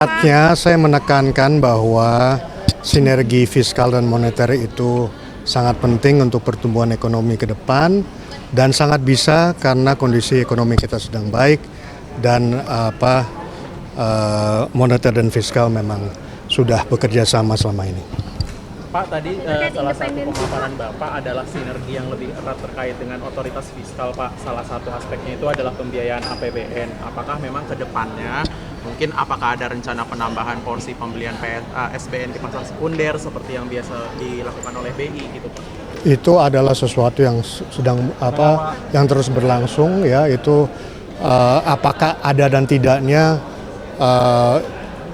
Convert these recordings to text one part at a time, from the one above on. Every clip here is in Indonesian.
Saatnya saya menekankan bahwa sinergi fiskal dan moneter itu sangat penting untuk pertumbuhan ekonomi ke depan dan sangat bisa karena kondisi ekonomi kita sedang baik dan moneter dan fiskal memang sudah bekerja sama selama ini. Pak, tadi salah satu pemaparan Bapak adalah sinergi yang lebih erat terkait dengan otoritas fiskal, Pak. Salah satu aspeknya itu adalah pembiayaan APBN. Apakah memang ke depannya mungkin apakah ada rencana penambahan porsi pembelian SBN di pasar sekunder seperti yang biasa dilakukan oleh BI gitu, Pak? Itu adalah sesuatu yang yang terus berlangsung ya, itu apakah ada dan tidaknya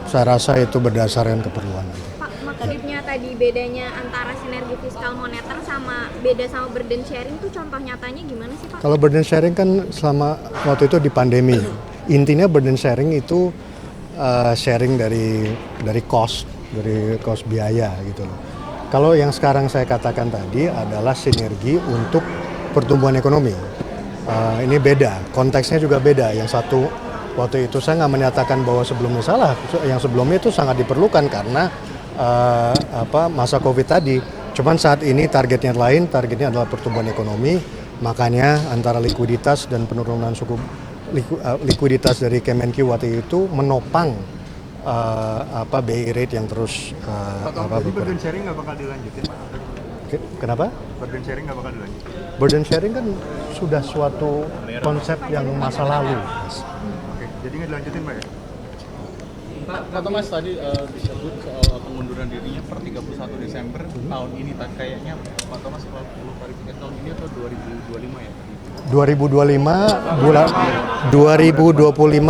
saya rasa itu berdasarkan keperluan. Pak, maksudnya tadi bedanya antara sinergi fiskal moneter sama beda sama burden sharing tuh contoh nyatanya gimana sih, Pak? Kalau burden sharing kan selama waktu itu di pandemi, intinya burden sharing itu sharing dari cost biaya gitu loh. Kalau yang sekarang saya katakan tadi adalah sinergi untuk pertumbuhan ekonomi. Ini beda, konteksnya juga beda. Yang satu waktu itu saya nggak menyatakan bahwa sebelumnya salah, yang sebelumnya itu sangat diperlukan karena masa COVID tadi. Cuman saat ini targetnya lain, targetnya adalah pertumbuhan ekonomi. Makanya antara likuiditas dan penurunan likuiditas dari Kemenq waktu itu menopang BI rate yang terus Jadi burden sharing nggak bakal dilanjutin, Pak? Kenapa? Burden sharing nggak bakal dilanjutin? Burden sharing kan sudah suatu konsep yang masa lalu. Oke, jadi nggak dilanjutin, Pak ya? Pak Thomas tadi disebut soal pengunduran dirinya per 31 Desember tahun ini. Kayaknya Pak Thomas perlu klarifikasi tahun ini atau 2025 ya? 2025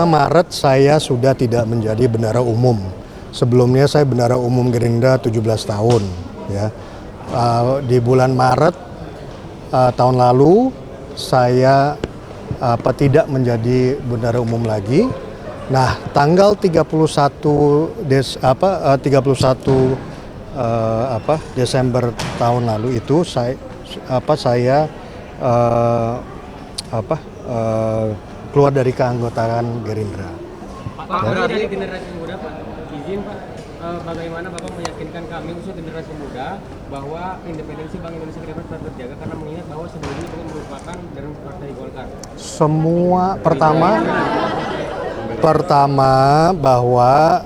Maret saya sudah tidak menjadi bendahara umum. Sebelumnya saya bendahara umum Gerindra 17 tahun ya. Di bulan Maret tahun lalu saya tidak menjadi bendahara umum lagi. Nah, tanggal 31 Desember tahun lalu itu saya keluar dari keanggotaan Gerindra. Pak, dari generasi muda, Pak, izin Pak, bagaimana Bapak meyakinkan kami khusus generasi muda bahwa independensi Bank Indonesia ke depan tetap terjaga karena mengingat bahwa sebelumnya ini merupakan dari Partai Golkar. Pertama bahwa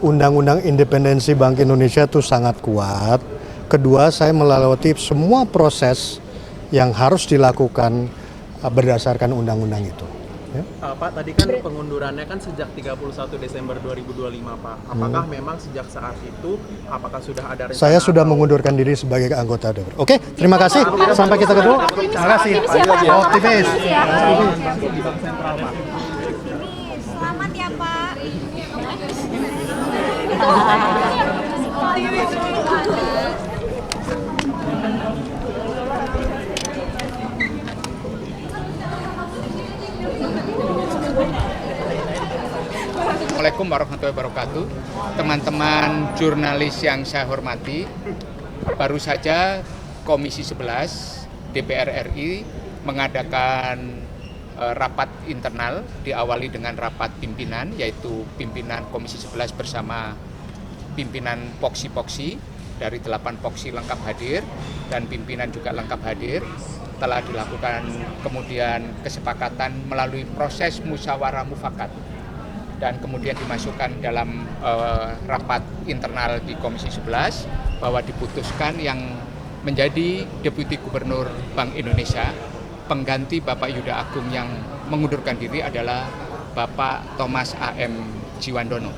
undang-undang independensi Bank Indonesia itu sangat kuat. Kedua, saya melalui semua proses yang harus dilakukan berdasarkan undang-undang itu. Ya. Pak, tadi kan pengundurannya kan sejak 31 Desember 2025, Pak. Apakah memang sejak saat itu, apakah sudah ada rencana? Saya sudah mengundurkan diri sebagai anggota DPR. Oke, terima kasih. Sampai kita ketemu. Terima kasih. Optimis. Di Bank Sentral, Pak. Selamat ya, Pak. Assalamualaikum warahmatullahi wabarakatuh. Teman-teman jurnalis yang saya hormati, baru saja Komisi 11 DPR RI mengadakan rapat internal, diawali dengan rapat pimpinan, yaitu pimpinan Komisi 11 bersama pimpinan Poksi-Poksi dari 8 Poksi lengkap hadir dan pimpinan juga lengkap hadir. Telah dilakukan kemudian kesepakatan melalui proses musyawarah mufakat dan kemudian dimasukkan dalam rapat internal di Komisi 11 bahwa diputuskan yang menjadi Deputi Gubernur Bank Indonesia pengganti Bapak Yuda Agung yang mengundurkan diri adalah Bapak Thomas A.M. Jiwandono.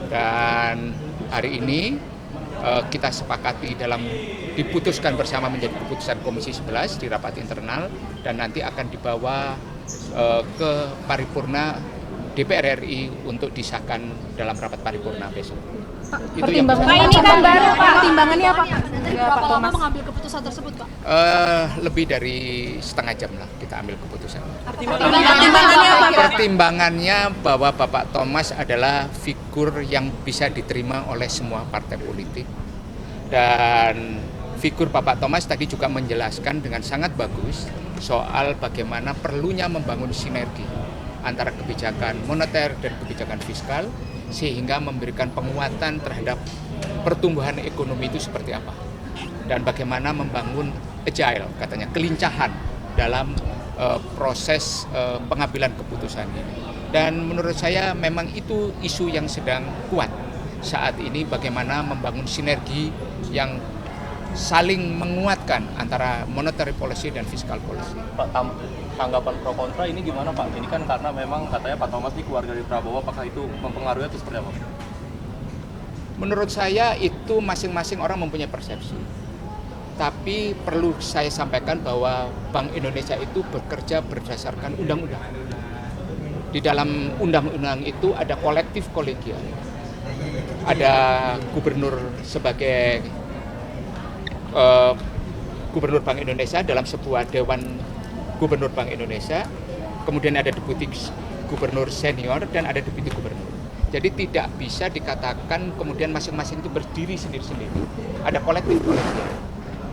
Dan hari ini kita sepakati diputuskan bersama menjadi keputusan Komisi 11 di rapat internal dan nanti akan dibawa ke paripurna DPR RI untuk disahkan dalam rapat paripurna besok. Pak, ini kan baru Pak, pertimbangannya apa? Berapa lama mengambil keputusan tersebut, Pak? Lebih dari setengah jam lah kita ambil keputusan. Pertimbangannya apa, Pak? Pertimbangannya bahwa Bapak Thomas adalah figur yang bisa diterima oleh semua partai politik. Dan figur Bapak Thomas tadi juga menjelaskan dengan sangat bagus soal bagaimana perlunya membangun sinergi antara kebijakan moneter dan kebijakan fiskal, sehingga memberikan penguatan terhadap pertumbuhan ekonomi itu seperti apa. Dan bagaimana membangun agile, katanya kelincahan dalam proses pengambilan keputusan ini. Dan menurut saya memang itu isu yang sedang kuat saat ini, bagaimana membangun sinergi yang saling menguatkan antara monetary policy dan fiscal policy. Pak, tanggapan pro kontra ini gimana Pak? Ini kan karena memang katanya Pak Thomas ini keluarga dari Prabowo, apakah itu mempengaruhi atau seperti apa? Menurut saya itu masing-masing orang mempunyai persepsi. Tapi perlu saya sampaikan bahwa Bank Indonesia itu bekerja berdasarkan undang-undang. Di dalam undang-undang itu ada kolektif kolegial. Ada gubernur sebagai gubernur Bank Indonesia dalam sebuah dewan gubernur Bank Indonesia. Kemudian ada deputi gubernur senior dan ada deputi gubernur. Jadi tidak bisa dikatakan kemudian masing-masing itu berdiri sendiri-sendiri. Ada kolektif kolegial.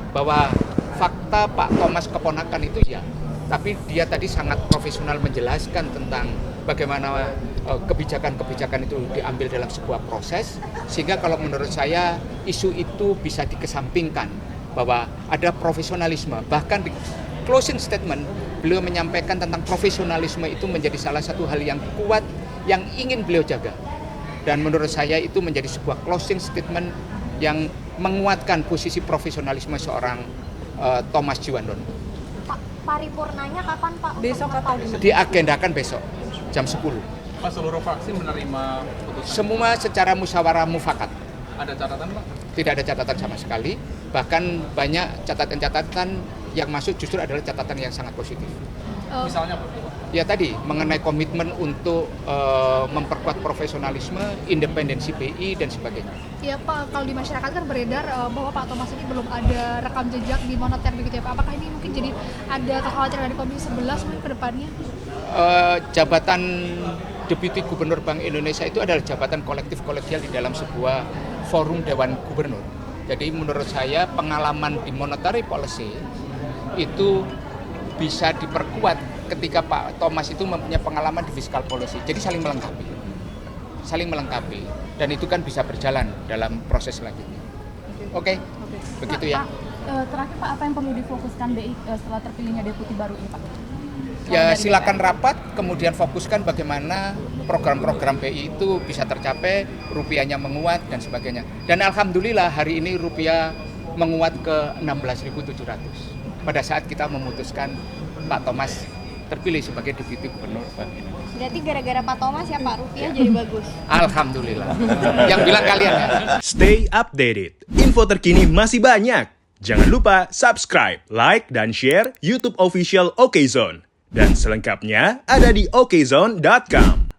Bahwa fakta Pak Thomas keponakan itu ya, tapi dia tadi sangat profesional menjelaskan tentang bagaimana kebijakan-kebijakan itu diambil dalam sebuah proses, sehingga kalau menurut saya isu itu bisa dikesampingkan, bahwa ada profesionalisme. Bahkan di closing statement beliau menyampaikan tentang profesionalisme itu menjadi salah satu hal yang kuat yang ingin beliau jaga, dan menurut saya itu menjadi sebuah closing statement yang menguatkan posisi profesionalisme seorang Thomas Djiwandono. Pak, paripurnanya kapan Pak? Besok atau Diagendakan besok jam 10. Pak, seluruh fraksi menerima putusan. Semua secara musyawarah mufakat. Ada catatan Pak? Tidak ada catatan sama sekali. Bahkan banyak catatan-catatan yang masuk justru adalah catatan yang sangat positif. Misalnya apa? Ya tadi mengenai komitmen untuk memperkuat profesionalisme, independensi BI dan sebagainya. Ya Pak, kalau di masyarakat kan beredar bahwa Pak Thomas ini belum ada rekam jejak di moneter begitu ya Pak. Apakah ini mungkin jadi ada kekhawatiran dari Komisi 11 mungkin ke depannya? Jabatan Deputi Gubernur Bank Indonesia itu adalah jabatan kolektif kolegial di dalam sebuah forum Dewan Gubernur. Jadi menurut saya pengalaman di monetary policy itu bisa diperkuat ketika Pak Thomas itu mempunyai pengalaman di fiscal policy. Jadi saling melengkapi. Dan itu kan bisa berjalan dalam proses selanjutnya. Oke. Begitu ya. Terakhir Pak, apa yang perlu difokuskan BI setelah terpilihnya deputi baru ini Pak? Ya silakan rapat, kemudian fokuskan bagaimana program-program BI itu bisa tercapai, rupiahnya menguat dan sebagainya. Dan alhamdulillah hari ini rupiah menguat ke 16.700 pada saat kita memutuskan Pak Thomas terpilih sebagai Deputi Gubernur Bank Indonesia. Berarti gara-gara Pak Thomas ya Pak, rupiah jadi bagus. Alhamdulillah. Yang bilang kalian ya. Stay updated. Info terkini masih banyak. Jangan lupa subscribe, like, dan share YouTube official OKZone. Dan selengkapnya ada di okezone.com.